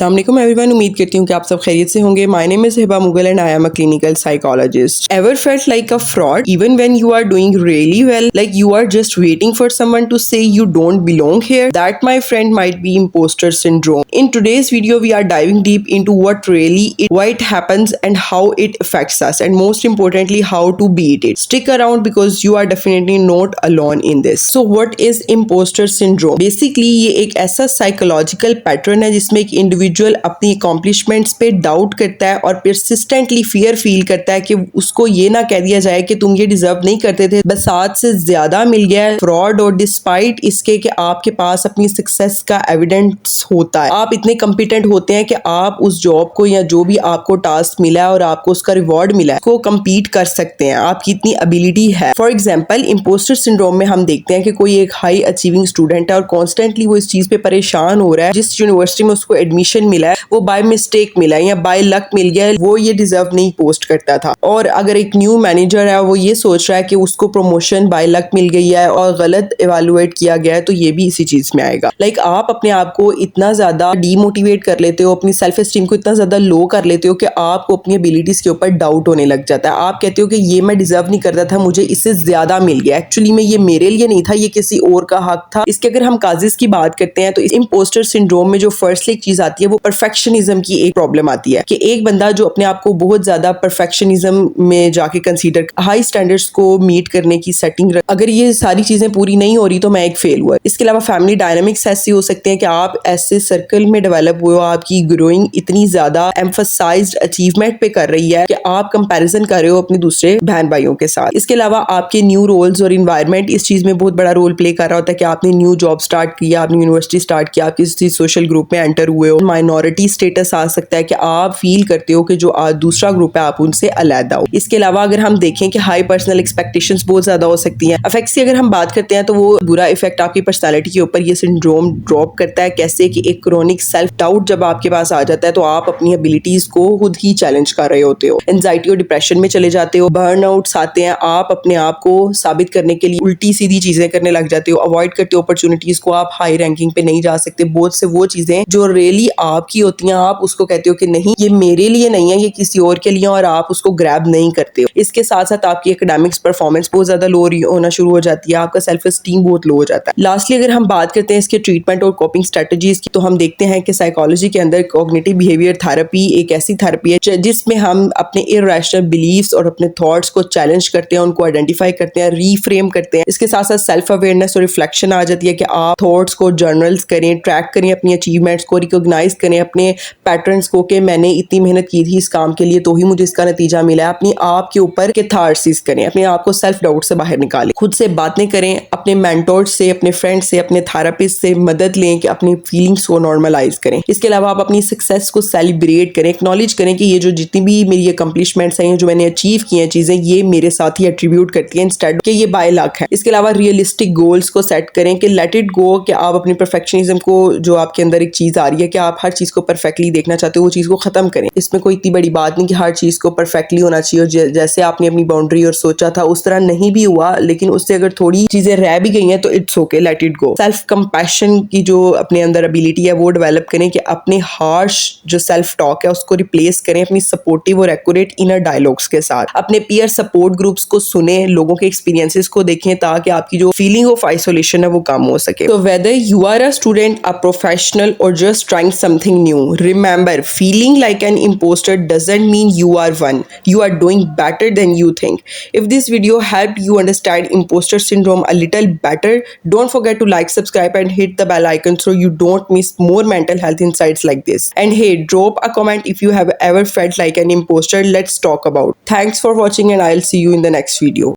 अस्सलाम वालेकुम एवरीवन, उम्मीद करती हूँ कि आप सब खैरियत से होंगे। My name is Hiba Mughal and I am a clinical psychologist. Ever felt like a fraud even when you are doing really well, like you are just waiting for someone to say you don't belong here? That, my friend, might be imposter syndrome. In today's video, we are diving deep into why it happens and how it affects us, and most importantly, how to beat it. Stick around because you are definitely not alone in this. So what is imposter syndrome? Basically ये एक ऐसा psychological pattern है जिसमें एक individual अपनी accomplishments पे doubt करता है और परसिस्टेंटली फियर फील करता है कि उसको ये ना कह दिया जाए कि तुम ये डिजर्व नहीं करते थे, बस 7 से ज्यादा मिल गया है। फ्रॉड और डिस्पाइट इसके कि आपके पास अपनी सक्सेस का एविडेंस होता है, आप इतने कॉम्पिटेंट होते हैं कि आप उस जॉब को या जो भी आपको टास्क मिला है और आपको उसका रिवॉर्ड मिला है को कम्पीट कर सकते हैं, आपकी इतनी एबिलिटी है। फॉर एग्जाम्पल, इम्पोस्टर सिंड्रोम में हम देखते हैं कि कोई एक हाई अचीविंग स्टूडेंट है और कॉन्स्टेंटली वो इस चीज पे परेशान हो रहा है जिस यूनिवर्सिटी में उसको एडमिशन मिला है वो बाय मिस्टेक मिला है या बाय लक मिल गया है, वो ये डिजर्व नहीं पोस्ट करता था। और अगर एक न्यू मैनेजर है वो ये सोच रहा है कि उसको प्रमोशन बाय लक मिल गई है और गलत इवेलुएट किया गया है, तो ये भी इसी चीज में आएगा। लाइक आप अपने आप को इतना ज्यादा डीमोटिवेट कर लेते हो, अपनी सेल्फ एस्टीम को इतना ज्यादा लो कर लेते हो कि आपको अपनी एबिलिटीज के ऊपर डाउट होने लग जाता है। आप कहते हो कि ये मैं डिजर्व नहीं करता था, मुझे इससे ज्यादा मिल गया, एक्चुअली में ये मेरे लिए नहीं था, ये किसी और का हक था। इसके अगर हम काजिज की बात करते हैं तो इस इम्पोस्टर सिंड्रोम में जो फर्स्ट एक चीज आती है वो परफेक्शनिज्म की एक प्रॉब्लम आती है कि एक बंदा जो अपने आप को बहुत ज्यादा परफेक्शनिज्म में जाके कंसीडर हाई स्टैंडर्ड्स को मीट करने की सेटिंग, अगर ये सारी चीजें पूरी नहीं हो रही तो मैं एक फेल हुआ। इसके अलावा फैमिली डायनामिक्स ऐसी हो सकते हैं कि आप ऐसे सर्कल में डेवलप हुए हो, आपकी ग्रोइंग इतनी ज्यादा एम्फसाइज्ड अचीवमेंट पे कर रही है कि आप कंपैरिजन कर रहे हो अपने दूसरे बहन भाइयों के साथ। इसके अलावा आपके न्यू रोल्स और इन्वायरमेंट इस चीज में बहुत बड़ा रोल प्ले कर रहा होता है कि आपने न्यू जॉब स्टार्ट किया, आपने यूनिवर्सिटी स्टार्ट किया, आप किसी सोशल ग्रुप में एंटर हुए हो। माइनॉरिटी स्टेटस आ सकता है कि आप फील करते हो कि जो दूसरा ग्रुप है आप उनसे अलग हो। इसके अलावा अगर हम देखें कि हाई पर्सनल एक्सपेक्टेशंस बहुत ज्यादा हो सकती हैं। इफेक्ट्स की अगर हम बात करते हैं तो वो बुरा इफेक्ट आपकी पर्सनालिटी के ऊपर ये सिंड्रोम ड्रॉप करता है। कैसे कि एक क्रोनिक सेल्फ डाउट जब आपके पास आ जाता है तो आप अपनी एबिलिटीज को खुद ही चैलेंज कर रहे होते हो, एंजाइटी और डिप्रेशन में चले जाते हो, बर्नआउट्स आते हैं, आप अपने आप को साबित करने के लिए उल्टी सीधी चीजें करने लग जाते हो, अवॉइड करते हो अपॉर्चुनिटीज को, आप हाई रैंकिंग पे नहीं जा सकते। बहुत से वो चीजें जो रियली आपकी होती हैं आप उसको कहते हो कि नहीं ये मेरे लिए नहीं है, ये किसी और के लिए, और आप उसको ग्रैब नहीं करते हो। इसके साथ साथ आपकी एकेडमिक्स परफॉर्मेंस बहुत ज्यादा लो होना शुरू हो जाती है, आपका सेल्फ एस्टीम बहुत लो हो जाता है। लास्टली अगर हम बात करते हैं इसके ट्रीटमेंट और कोपिंग स्ट्रेटजीज की, तो हम देखते हैं कि साइकोलॉजी के अंदर कॉग्निटिव बिहेवियर थेरेपी एक ऐसी थेरेपी है जिसमें हम अपने इररेशनल बिलीव्स और अपने थॉट्स को चैलेंज करते हैं, उनको आइडेंटिफाई करते हैं, रीफ्रेम करते हैं। इसके साथ साथ सेल्फ अवेयरनेस और रिफ्लेक्शन आ जाती है कि आप थॉट्स को जर्नल्स करें, ट्रैक करें अपनी अचीवमेंट्स को, रिकॉग्नाइज करें अपने पैटर्न्स को कि मैंने इतनी मेहनत की थी इस काम के लिए तो ही मुझे इसका नतीजा मिला है। अपनी आप के ऊपर कैथारसिस करें, अपने आप को सेल्फ डाउट से बाहर निकालें, खुद से बातें करें, अपने मेंटोर से, अपने फ्रेंड से, अपने थेरेपिस्ट से मदद लें कि अपनी फीलिंग्स को नॉर्मलाइज करें। इसके अलावा आप अपनी सक्सेस को सेलिब्रेट करें, एक्नॉलेज करें कि ये जो जितनी भी मेरी अकम्पलिशमेंट्स हैं, जो मैंने अचीव की हैं चीजें, ये मेरे साथ ही एट्रीब्यूट करती हैं इंस्टेड कि ये बाय लक है। इसके अलावा रियलिस्टिक गोल्स को सेट करें कि लेट इट गो, कि आप अपनी परफेक्शनिज्म को, जो आपके अंदर एक चीज आ रही है कि आप हर चीज को परफेक्टली देखना चाहते हो, वो चीज को खत्म करें। इसमें कोई इतनी बड़ी बात नहीं कि हर चीज को परफेक्टली होना चाहिए, जैसे आपने अपनी बाउंड्री और सोचा था उस तरह नहीं भी हुआ, लेकिन उससे अगर थोड़ी चीजें रह भी गई हैं तो it's okay, let it go. Self compassion की जो अपने अंदर एबिलिटी है वो डेवलप करें कि अपने हार्श जो सेल्फ टॉक है उसको रिप्लेस करें अपनी सपोर्टिव और एक्यूरेट इनर डायलॉग्स के साथ। अपने पीयर सपोर्ट ग्रुप्स को सुने, लोगों के एक्सपीरियंसेस को देखें ताकि आपकी जो फीलिंग ऑफ आइसोलेशन है वो कम हो सके। तो whether you are a student, a professional और just trying something new, remember feeling like an imposter doesn't mean you are one. You are doing better than you think. If this video helped you understand imposter syndrome a little better, don't forget to like, subscribe and hit the bell icon so you don't miss more mental health insights like this. And hey, drop a comment if you have ever felt like an imposter. Let's talk about. Thanks for watching and I'll see you in the next video.